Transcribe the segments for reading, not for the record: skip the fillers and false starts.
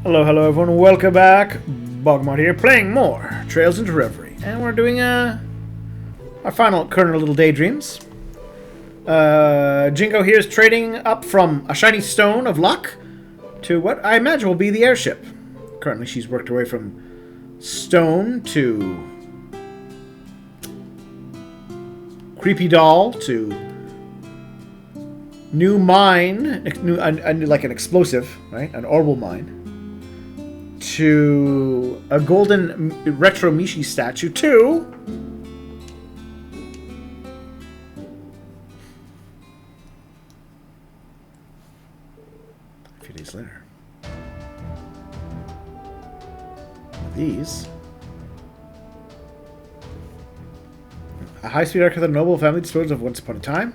Hello, everyone. Welcome back. BogMod here, playing more Trails into Reverie. And we're doing our final Kernel Little Daydreams. Jingo here is trading up from a shiny stone of luck to what I imagine will be the airship. Currently, she's worked her way from stone to creepy doll to new mine, like an explosive, right? An orbital mine. To a golden retro Mishi statue to a few days later. These a high-speed arc of the noble family disposed of once upon a time.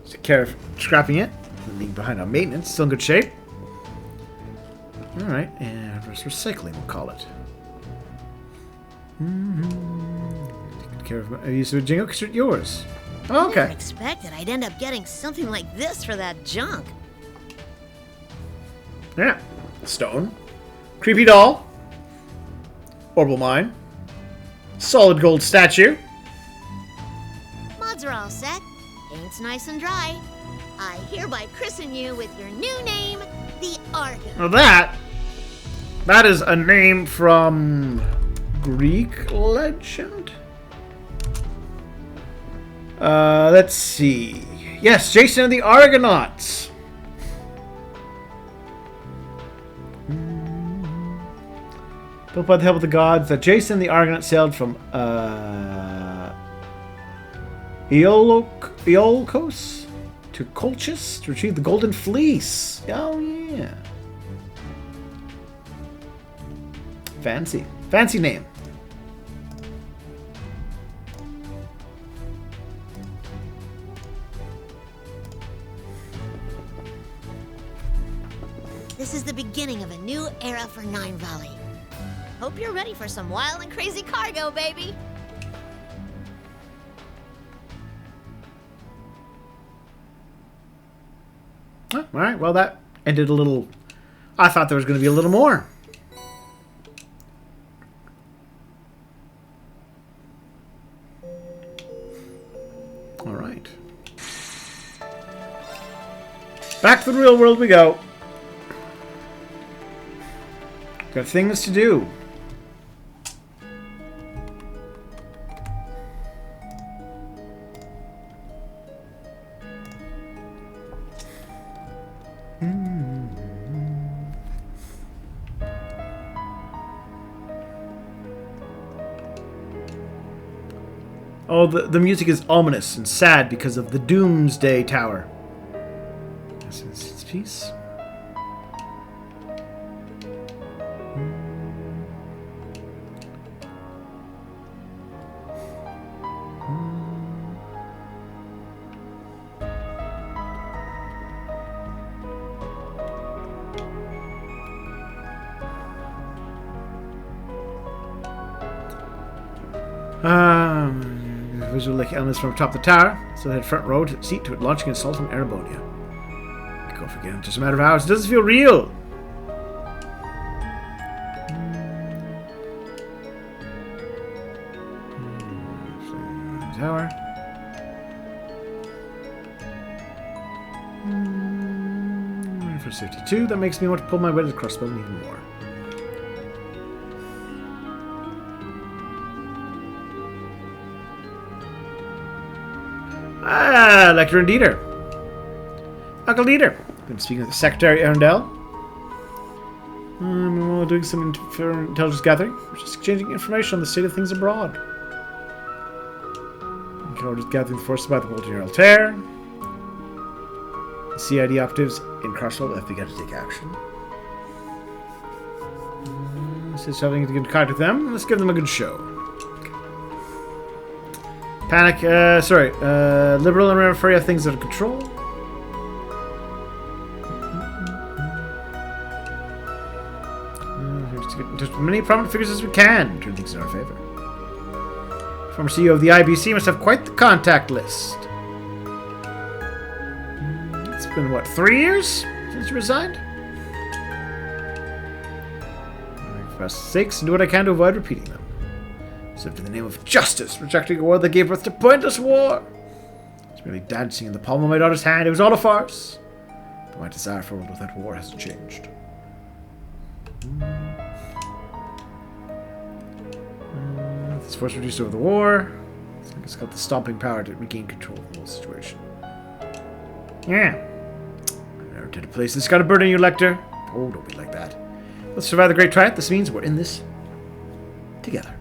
Take care of scrapping it and being behind on maintenance. Still in good shape. Alright, and recycling, we'll call it. Taking care of you, so Jingo, it's yours. Oh, okay. I never expected I'd end up getting something like this for that junk. Yeah. Stone. Creepy doll. Orbital mine. Solid gold statue. Mods are all set. Paint's nice and dry. I hereby christen you with your new name, the Argon. Now that is a name from Greek legend. Let's see. Yes, Jason and the Argonauts. Built by the help of the gods, that Jason and the Argonauts sailed from Iolcos to Colchis to retrieve the Golden Fleece. Oh yeah. Fancy name. This is the beginning of a new era for Nine Valley. Hope you're ready for some wild and crazy cargo, baby. Oh, all right, well, that ended a little... I thought there was going to be a little more. All right. Back to the real world we go. Got things to do. Oh, the music is ominous and sad because of the Doomsday Tower. This is its piece. Visual like elements from atop the tower, so they had front row seat to it launching an assault on Erebonia. Go forget, just a matter of hours. It doesn't feel real. Tower. For safety too, that makes me want to pull my weighted crossbow even more. Ah, Lecter and Dieter. Uncle Dieter. Been speaking with the Secretary Arundel. Doing some intelligence gathering. We're just exchanging information on the state of things abroad. You can order gathering forces by the Bolton Altair. The CID operatives in Crossroad have begun to take action. Since having to get in contact with them, let's give them a good show. Panic, Liberal and Reverie have things under control. To get in touch with many prominent figures as we can. Turn things in our favor. Former CEO of the IBC must have quite the contact list. It's been, what, 3 years since you resigned? past mistakes and do what I can to avoid repeating them. Served in the name of justice, rejecting a war that gave birth to pointless war. It's merely dancing in the palm of my daughter's hand. It was all a farce. But my desire for a world without war hasn't changed. This force reduced over the war. It's got the stomping power to regain control of the whole situation. Yeah. I never did a place this got a burden on you, Lecter. Oh, don't be like that. Let's survive the Great Triumph. This means we're in this together.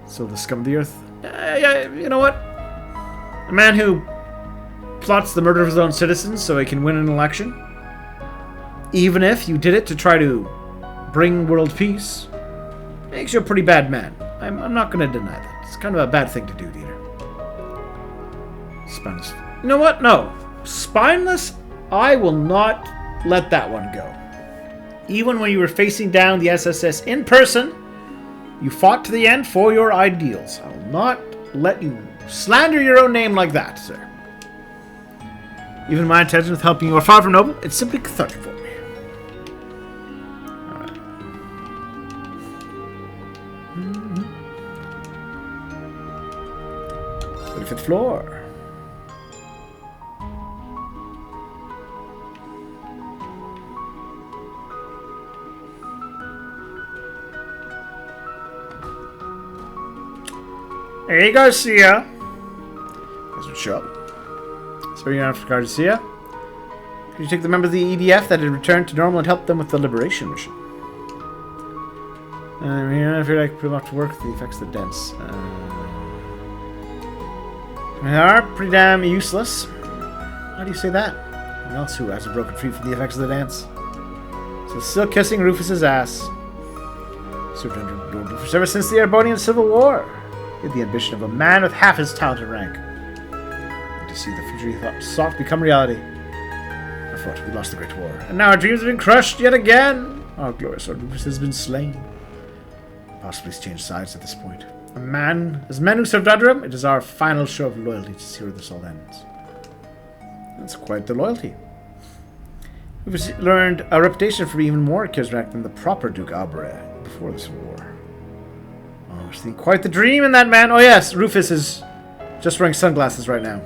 So the scum of the earth. Yeah, you know what? A man who plots the murder of his own citizens so he can win an election. Even if you did it to try to bring world peace, makes you a pretty bad man. I'm not going to deny that. It's kind of a bad thing to do, Dieter. Spineless. You know what? No. Spineless, I will not let that one go. Even when you were facing down the SSS in person, you fought to the end for your ideals. I will not let you slander your own name like that, sir. Even my intention with helping you are far from noble. It's simply cathartic for me. 35th floor. Hey, Garcia. Doesn't show up. So you're after Garcia. Could you take the members of the EDF that had returned to normal and help them with the liberation mission? I feel like we'll have to work with the effects of the dents. They are pretty damn useless. How do you say that? Anyone else who hasn't broken free from the effects of the dance? So still kissing Rufus's ass. Served under Rufus ever since the Arbonian Civil War. He had the ambition of a man with half his talent and rank. And to see the future he thought sought become reality. I thought we lost the Great War. And now our dreams have been crushed yet again. Our glorious Lord Rufus has been slain. Possibly he's changed sides at this point. As men who served under him, it is our final show of loyalty to see where this all ends. That's quite the loyalty. We've learned a reputation for being even more charismatic than the proper Duke Albrecht before the Civil War. Oh, we're seeing quite the dream in that man. Oh yes, Rufus is just wearing sunglasses right now.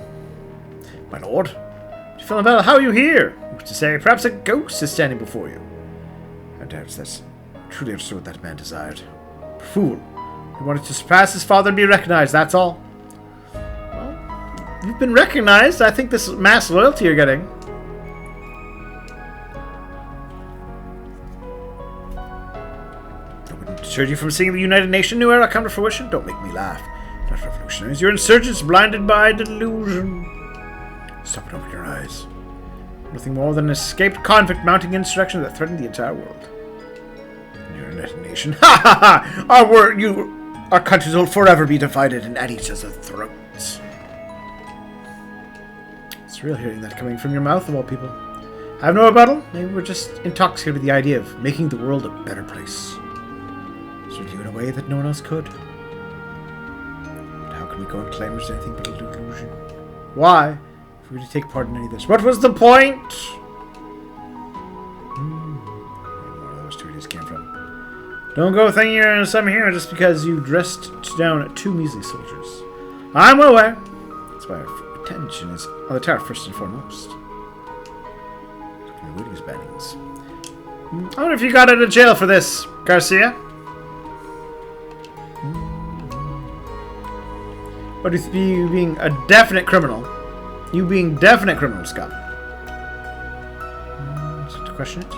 My lord, you feeling better? How are you here? What's to say? Perhaps a ghost is standing before you. I doubt that's truly understood what that man desired. Fool. He wanted to surpass his father and be recognized, that's all. Well, you've been recognized. I think this mass loyalty you're getting. Nobody deterred you from seeing the United Nation new era come to fruition? Don't make me laugh. Not revolutionaries. You're insurgents blinded by delusion. Stop it, open your eyes. Nothing more than an escaped convict mounting insurrection that threatened the entire world. United Nation. Ha ha ha! Our countries will forever be divided and at each other's throats. It's real hearing that coming from your mouth, of all people. I have no rebuttal. Maybe we're just intoxicated with the idea of making the world a better place. Serve you in a way that no one else could. But how can we go and claim there's anything but a delusion? Why? If we were to take part in any of this, what was the point? Where those two ideas came from. Don't go thinking you're some hero just because you dressed down 2 measly soldiers. I'm well aware. That's why our attention is on the tower first and foremost. Looking at Woody's bannings. I wonder if you got out of jail for this, Garcia. What do you think you being a definite criminal? You being definite criminal, Scott. To question it.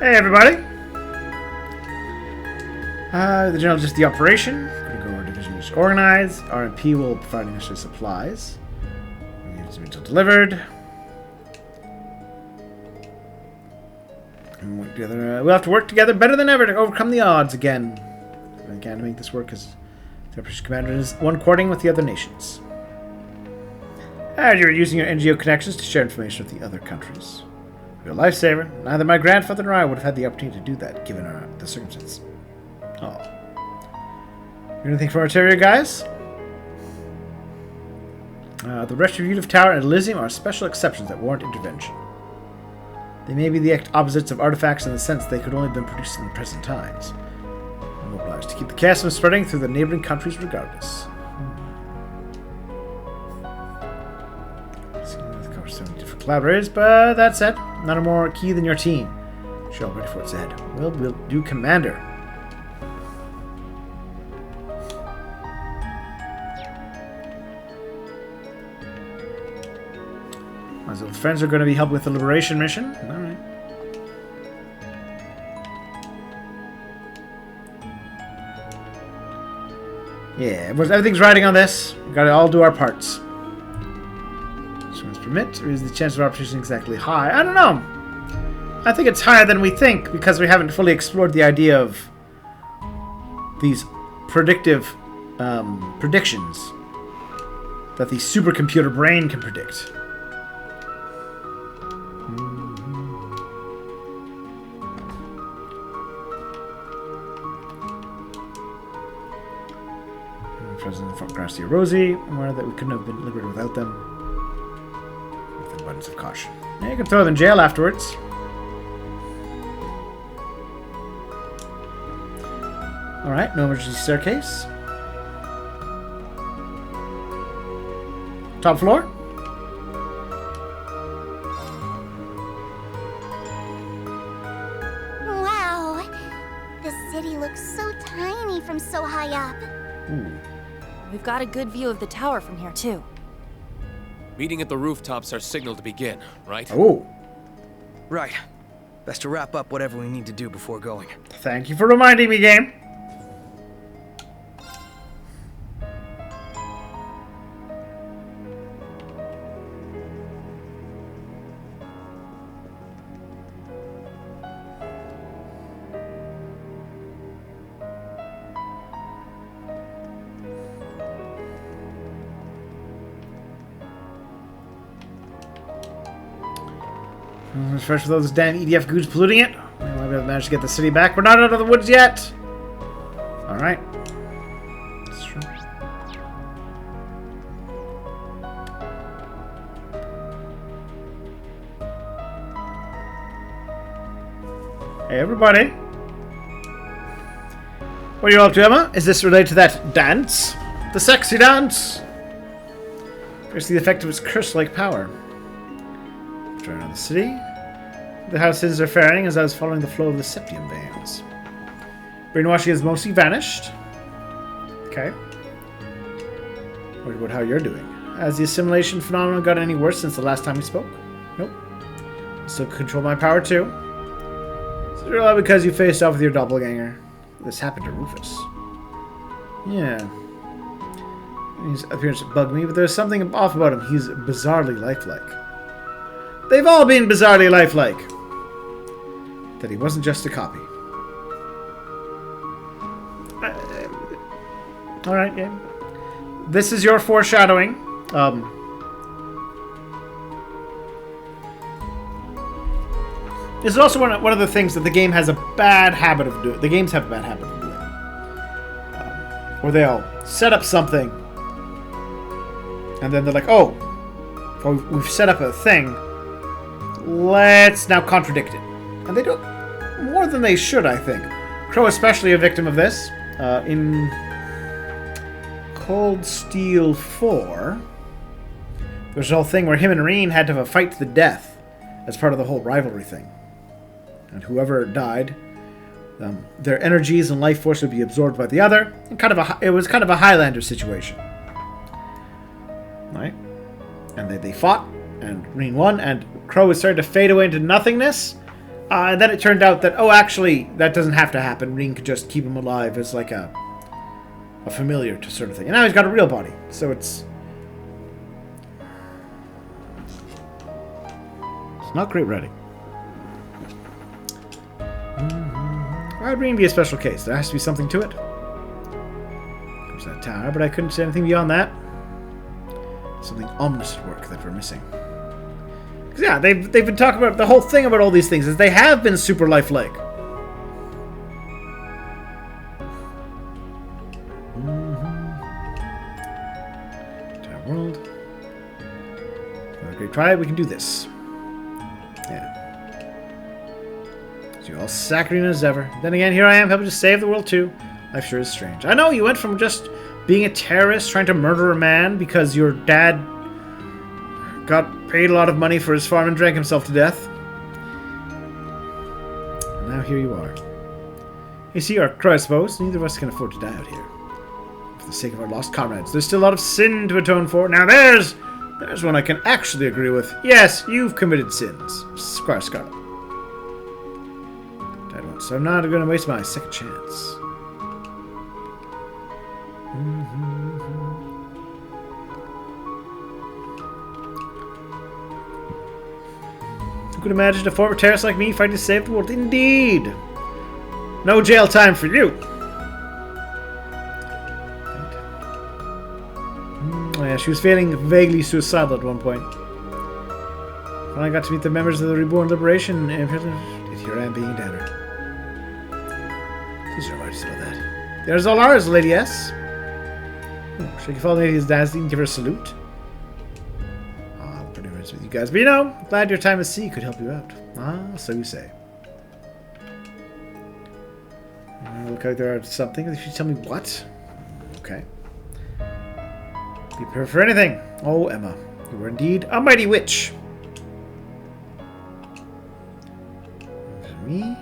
Hey everybody! The general just the operation. We're going to go over division is organized. RMP will provide initial supplies. Units until delivered. And we'll have to work together better than ever to overcome the odds again. We can to make this work as the operation commander is one courting with the other nations. As you are using your NGO connections to share information with the other countries. You're a lifesaver. Neither my grandfather nor I would have had the opportunity to do that, given the circumstances. Oh. You anything from Arteria, guys? The Retributive Tower and Elysium are special exceptions that warrant intervention. They may be the opposites of artifacts in the sense they could only have been produced in the present times. Mobilized to keep the chaos from spreading through the neighboring countries regardless. Of course, so many different collaborators, but that said, none are more key than your team. Show ready for its head. We'll do, Commander. So the friends are going to be helping with the liberation mission. All right. Yeah, everything's riding on this. We've got to all do our parts. Instruments permit, or is the chance of our position exactly high? I don't know. I think it's higher than we think because we haven't fully explored the idea of these predictive predictions that the supercomputer brain can predict. President from Garcia Rosie, aware that we couldn't have been liberated without them. With an abundance of caution. Yeah, you can throw them in jail afterwards. Alright, no emergency staircase. Top floor? Wow! The city looks so tiny from so high up. Ooh. We've got a good view of the tower from here, too. Meeting at the rooftops our signal to begin, right? Oh. Right. Best to wrap up whatever we need to do before going. Thank you for reminding me, game. Fresh with all those damn EDF goods polluting it. We might be able to manage to get the city back. We're not out of the woods yet. Alright. That's true. Hey, everybody. What are you up to, Emma? Is this related to that dance? The sexy dance? Here's the effect of its curse-like power. Around the city. The houses are faring as I was following the flow of the septium veins. Brainwashing has mostly vanished. Okay. What about how you're doing? Has the assimilation phenomenon got any worse since the last time we spoke? Nope. I still control my power too. It's really because you faced off with your doppelganger. This happened to Rufus. Yeah. His appearance bugged me, but there's something off about him. He's bizarrely lifelike. They've all been bizarrely lifelike. That he wasn't just a copy. Alright, yeah. This is your foreshadowing. This is also one of the things that the game has a bad habit of doing. The games have a bad habit of doing. Where they'll set up something. And then they're like, oh, we've set up a thing. Let's now contradict it. And they do it more than they should, I think. Crow especially a victim of this. In Cold Steel 4, there's a whole thing where him and Reen had to have a fight to the death as part of the whole rivalry thing. And whoever died, their energies and life force would be absorbed by the other. And it was kind of a Highlander situation. Right? And they fought, and Reen won, and Crow was starting to fade away into nothingness. And then it turned out that, oh, actually, that doesn't have to happen. Reen could just keep him alive as like a familiar to sort of thing. And now he's got a real body. So it's not great writing. Why would Reen be a special case? There has to be something to it. There's that tower, but I couldn't see anything beyond that. Something ominous at work that we're missing. Yeah, they've been talking about the whole thing about all these things is they have been super lifelike. Entire world. Okay, try it. We can do this. Yeah. So you're all saccharine as ever. Then again, here I am helping to save the world too. Life sure is strange. I know, you went from just being a terrorist trying to murder a man because your dad got paid a lot of money for his farm and drank himself to death. And now here you are. You see, our crew, I suppose. Neither of us can afford to die out here. For the sake of our lost comrades, there's still a lot of sin to atone for. Now there's one I can actually agree with. Yes, you've committed sins, Squire Scarlet. Died once, so I'm not going to waste my second chance. Who could imagine a former terrorist like me fighting to save the world? Indeed! No jail time for you! Oh yeah, she was feeling vaguely suicidal at one point. When I got to meet the members of the Reborn Liberation, and here I am being a downer. Please don't worry about that. There's all ours, Lady S. Should you follow me to his dancing and give her a salute? I'll pretty much with you guys. But you know, glad your time at sea could help you out. Ah, so you say. Look like there are something. If you tell me what? Okay. Be prepared for anything. Oh, Emma. You were indeed a mighty witch. Me?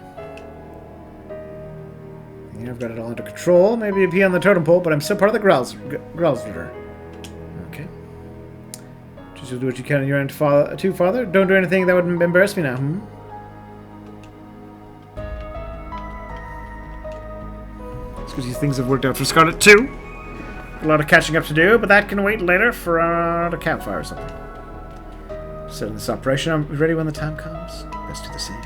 Yeah, I've got it all under control. Maybe a pea on the totem pole, but I'm still part of the Growls litter. Okay. Just do what you can on your end, Father. Don't do anything that would embarrass me now, It's because these things have worked out for Scarlet too. A lot of catching up to do, but that can wait later for the campfire or something. Setting this operation, I'm ready when the time comes. Best do the same.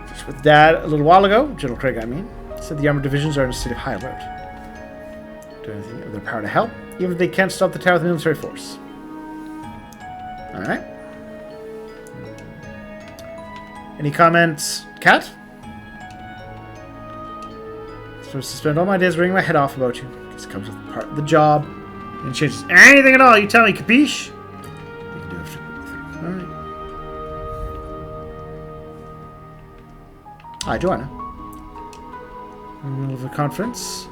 Just with Dad a little while ago, General Craig, I mean, said the armored divisions are in a state of high alert. Do anything of their power to help, even if they can't stop the tower with the military force. Alright. Any comments, Kat? Supposed to spend all my days wringing my head off about you. Guess it comes with part of the job. And changes anything at all, you tell me, capiche? You can do it. Alright. Hi, Joanna. In the middle of a conference.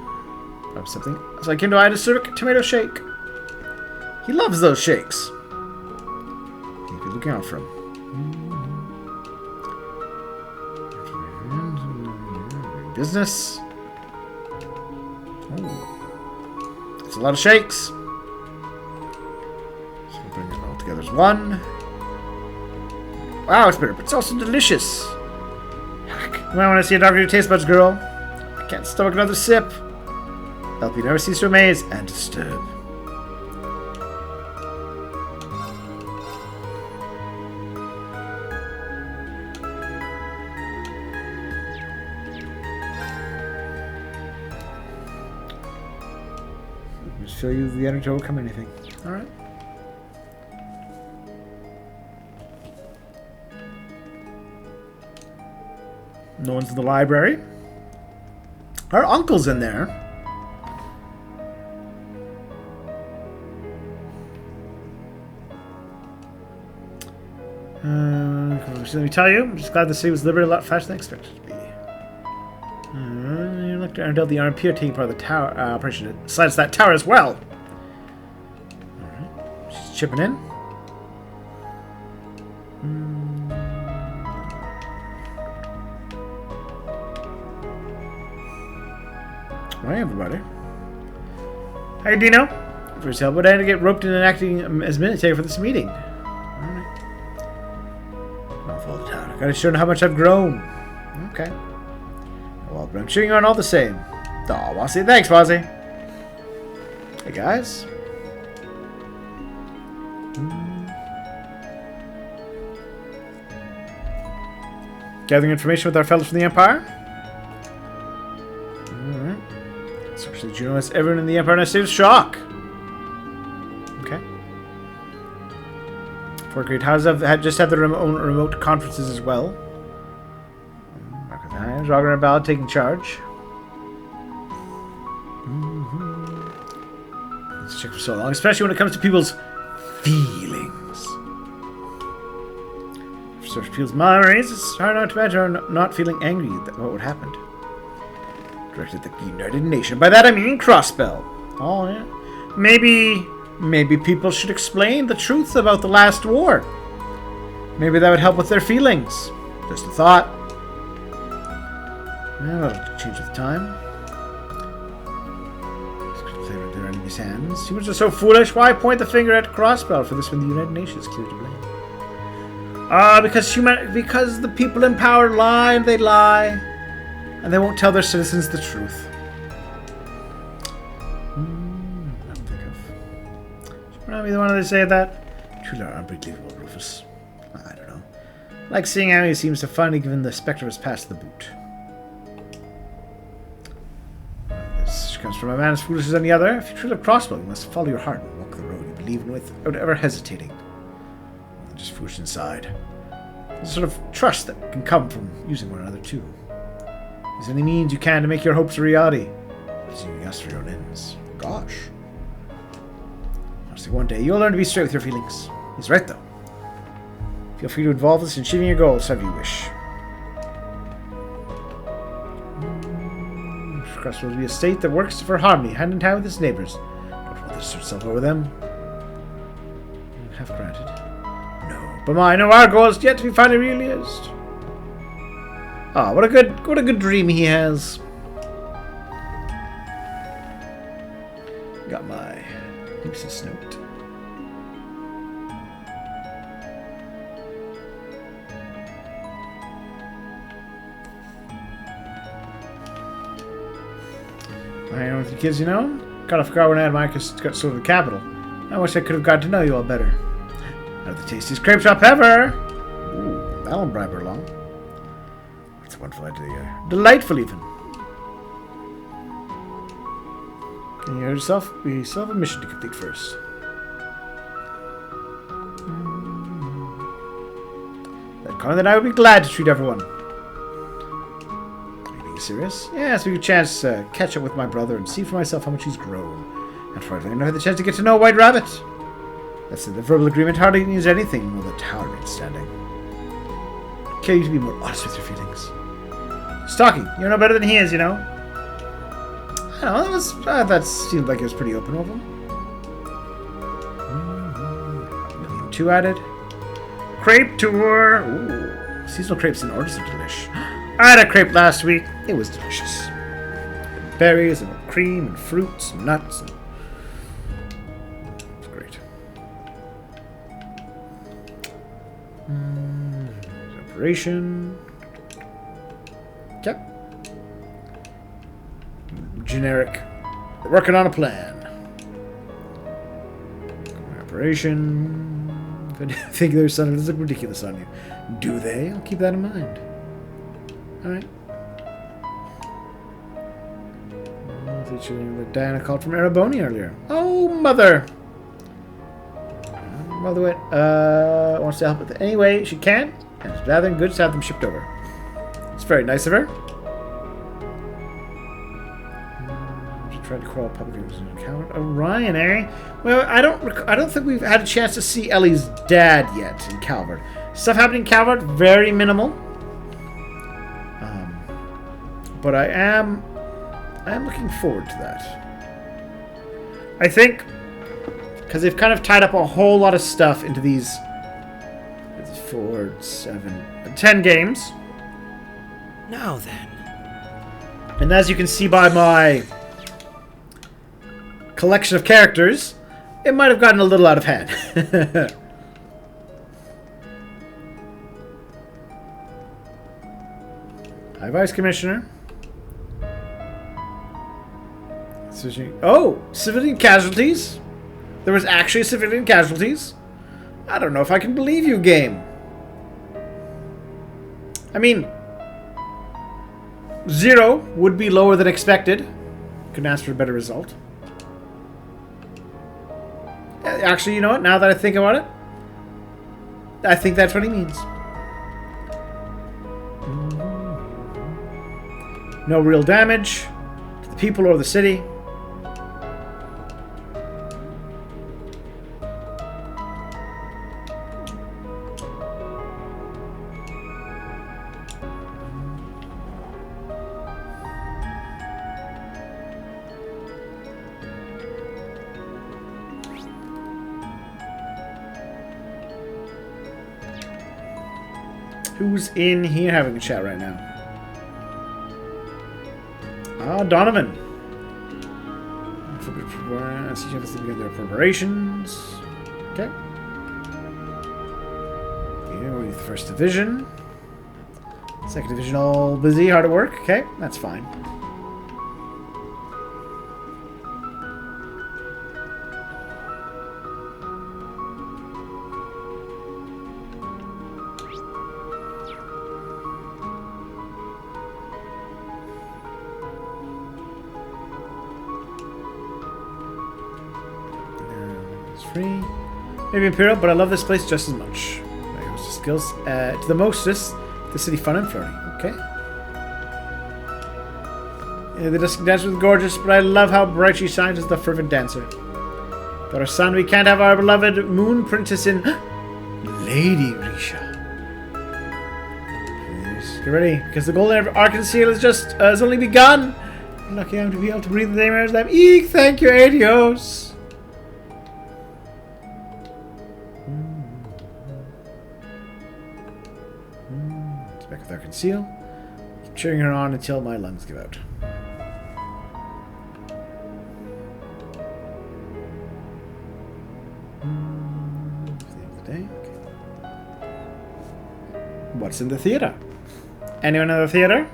Grab something. So I came to a civic tomato shake. He loves those shakes. He'd be looking out for him. Business. Oh. That's a lot of shakes. So we'll bring it all together as one. Wow, it's bitter, but it's also delicious. You might want to see a doctor who taste buds, girl. I can't stomach another sip. Help you never cease to amaze and disturb. Just fill you with the energy to overcome anything. Alright. No one's in the library. Our uncle's in there. Let me tell you, I'm just glad the city was liberated a lot faster than I expected it to be. You looked around the RMP are taking part of the tower operation. Besides that tower as well. Alright, she's chipping in. Hi, everybody. Hey, Dino. For his help, but I had to get roped in and acting as minute taker for this meeting. Alright. I'll fall down. I gotta show how much I've grown. Okay. Well, but I'm cheering you on all the same. Aw, Bossy. Thanks, Bossy. Hey, guys. Gathering information with our fellows from the Empire. Alright. Especially Juno has everyone in the Empire in a state of shock. Okay. Fort Great Houses have just had their own remote conferences as well. Roger and Ballad taking charge. It's checked for so long, especially when it comes to people's feelings. For such people's memories, it's hard not to imagine not feeling angry at what happened. Directed at the United Nation. By that I mean Crossbell. Oh, yeah. Maybe people should explain the truth about the last war. Maybe that would help with their feelings. Just a thought. Well, that'll change with time. Their enemy's hands. He was just so foolish. Why point the finger at Crossbell for this when the United Nations is clear to blame? Because the people in power lie and they lie, and they won't tell their citizens the truth. I don't think of. Should I be the one to say that? Truly unbelievable, Rufus. I don't know. I like seeing how he seems to finally given the spectre his pass the boot. This comes from a man as foolish as any other. If you truly have Crossbow, you must follow your heart and walk the road you believe in without ever hesitating. Just foolish inside. There's a sort of trust that can come from using one another too. Use any means you can to make your hopes a reality. Using us for your own ends. Gosh. Honestly, one day you'll learn to be straight with your feelings. He's right though. Feel free to involve us in achieving your goals, however you wish. Crossroads will be a state that works for harmony, hand in hand with its neighbors. Don't want to assert itself over them. Half granted. No, but I know our goal is yet to be finally realized. Ah, what a good dream he has. Got my Ipsis note. I know with the kids, you know. Got off guard when I had Marcus got sort of the capital. I wish I could have got to know you all better. Not the tastiest crepe shop ever. Ooh, that'll bribe her along. It's a wonderful idea. Delightful, even. Can you hear yourself? We still have a mission to complete first. That Colin and I would be glad to treat everyone. Serious? Yes, we get a chance to catch up with my brother and see for myself how much he's grown. And for everything, I had the chance to get to know White Rabbit. That's it. The verbal agreement hardly means anything while the tower remains standing. Kill you to be more honest with your feelings. Stalking, you're no better than he is, you know. I don't know, that seemed like it was pretty open of him. 1,000,002 added. Crepe tour. Ooh, seasonal crepes and orders of delish. I had a crepe last week. It was delicious. Berries and cream and fruits and nuts. And... It's great. Operation. Yep. Generic. We're working on a plan. Operation. If I think there's something that looks ridiculous on you. Do they? I'll keep that in mind. Alright. Diana called from Ereboni earlier. Oh, mother! Mother wants to help with it any way she can, and it's rather than good to have them shipped over. It's very nice of her. She tried to crawl public account. Orion, eh? Well, I don't think we've had a chance to see Ellie's dad yet in Calvert. Stuff happening in Calvert, very minimal. But I am looking forward to that. I think because they've kind of tied up a whole lot of stuff into these 4, 7, 10 games. Now then. And as you can see by my collection of characters, it might have gotten a little out of hand. Hi, Vice Commissioner. Oh, civilian casualties? There was actually civilian casualties? I don't know if I can believe you, game. I mean, 0 would be lower than expected. Couldn't ask for a better result. Actually, you know what? Now that I think about it, I think that's what he means. No real damage to the people or the city. Who's in here having a chat right now? Ah, Donovan. See if they begin their preparations. Okay. Here we're with the first division. Second division all busy, hard at work. Okay, that's fine. Free. Maybe Imperial, but I love this place just as much. There goes the skills. To the mostest, the city fun and flirty. Okay. Yeah, the dusky dancer was gorgeous, but I love how bright she shines as the fervent dancer. But our son, we can't have our beloved moon princess in Lady Risha. Please get ready, because the golden Arcan seal has only begun. Lucky I'm to be able to breathe the name of them. Eek, thank you, Adios. Back with our conceal. Keep cheering her on until my lungs give out. What's in the theater? Anyone in the theater?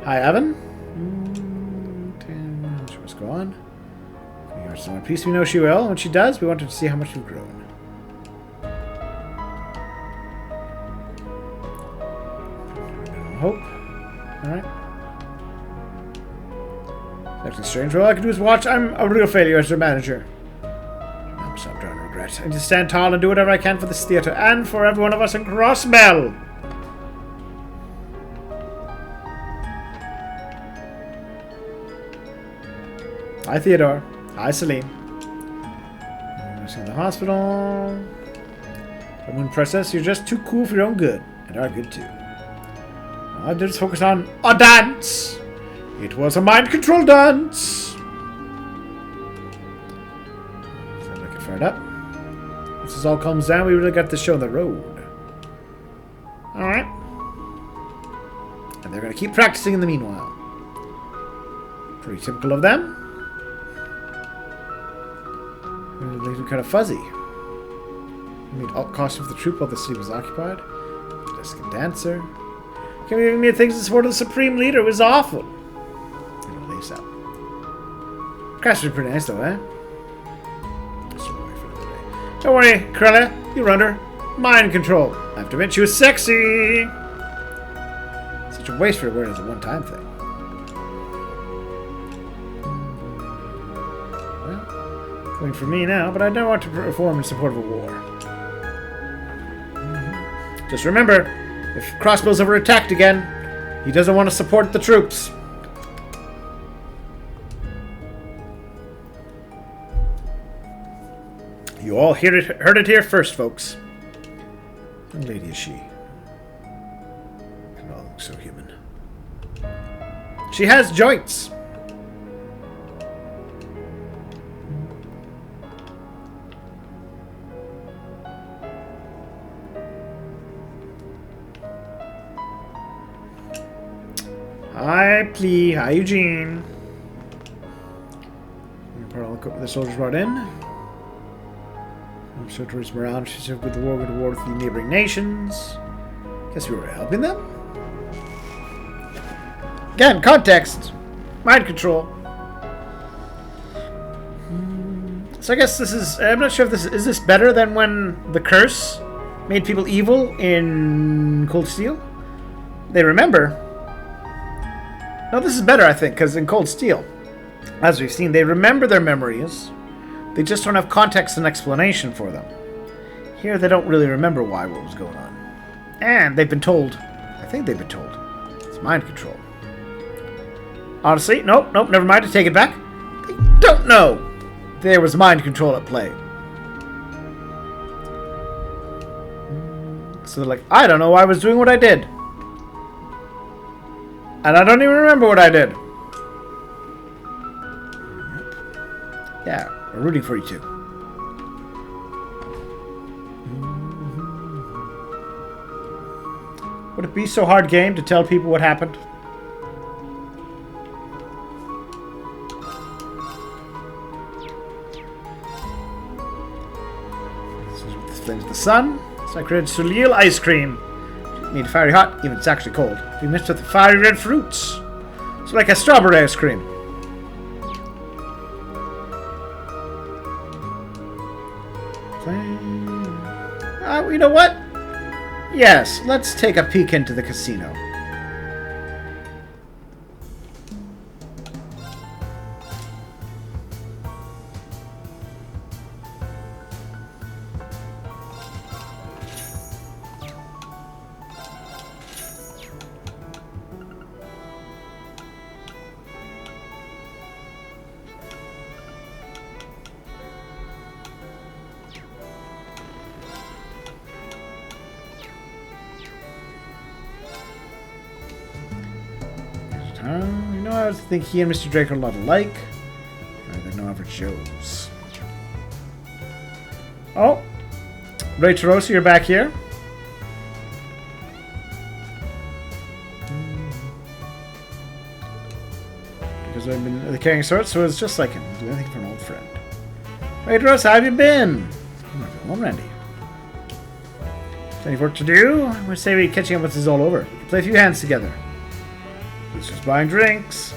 Hi, Evan. Let's go on. We are still in peace. We know she will. When she does, we want her to see how much you've grown. Hope. Alright. Actually strange. All I can do is watch. I'm a real failure as your manager. I'm so drawing regret. I just stand tall and do whatever I can for this theatre and for every one of us in Crossbell. Hi, Theodore. Hi, Celine. In the hospital. Moon Princess, you're just too cool for your own good. And are good too. I did just focus on a dance. It was a mind control dance. So I get fired up. Once this all calms down, we really got this show on the road. Alright. And they're going to keep practicing in the meanwhile. Pretty typical of them. They're kind of fuzzy. I mean, alt costume of the troop while the city was occupied. Desk and dancer. Can't even made things in support of the Supreme Leader. It was awful. It'll lace out. Crash was pretty nice though, eh? Don't worry, Corella. You run her. Mind control. I have to admit she was sexy. Such a waste for a word as a one-time thing. Well, coming for me now, but I don't want to perform in support of a war. Just remember, if Crossbow's ever attacked again, he doesn't want to support the troops. You all heard it here first, folks. What lady is she? It all looks so human. She has joints. Hi, Plea. Hi, Eugene. Part of the soldiers brought in. I'm sure towards morale. She said with the war with the neighboring nations. Guess we were helping them. Again, context. Mind control. So I guess this is. I'm not sure if this is this better than when the curse made people evil in Cold Steel. They remember. No, this is better, I think, because in Cold Steel, as we've seen, they remember their memories. They just don't have context and explanation for them. Here, they don't really remember what was going on. And they've been told, I think they've been told, it's mind control. Honestly, nope, never mind, I take it back. They don't know there was mind control at play. So they're like, I don't know why I was doing what I did. And I don't even remember what I did. Yeah, we're rooting for you too. Would it be so hard, game, to tell people what happened? This is with the flames of the sun. So I created Soleil ice cream. Made fiery hot, even if it's actually cold. We mixed with the fiery red fruits. So like a strawberry ice cream. You know what? Yes, let's take a peek into the casino. You know, I think he and Mr. Drake are a lot alike. They're no average Joes. Oh! Ray Tarosa, you're back here. Because I've been carrying sorts, so it's just like him. Do anything for an old friend. Ray Tarosa, how have you been? I'm Randy. Plenty of work to do. I'm going to say we're catching up once this is all over. Play a few hands together. He's just buying drinks.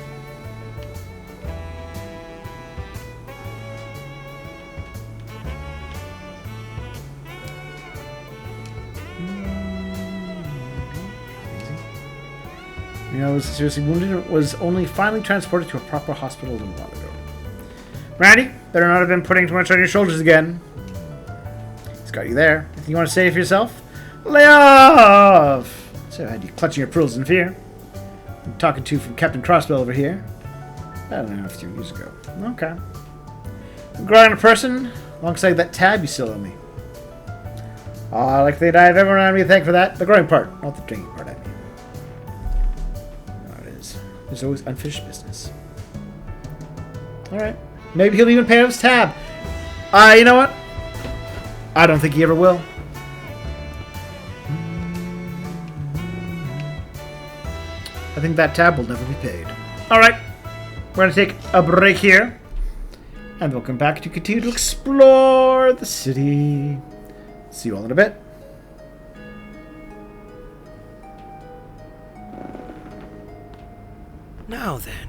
You know, I was seriously wounded and was only finally transported to a proper hospital a little while ago. Randy, better not have been putting too much on your shoulders again. He's got you there. Anything you want to say for yourself? Lay off! So I had you clutching your pearls in fear. I'm talking to you from Captain Crossbell over here. I don't know, a few years ago. Okay. I'm growing a person alongside that tab you still owe me. I like that I have everyone around me to thank for that. The growing part, not the drinking part, I mean. No, it is. There's always unfinished business. Alright. Maybe he'll even pay off his tab. You know what? I don't think he ever will. I think that tab will never be paid. Alright. We're going to take a break here. And we'll come back to continue to explore the city. See you all in a bit. Now then.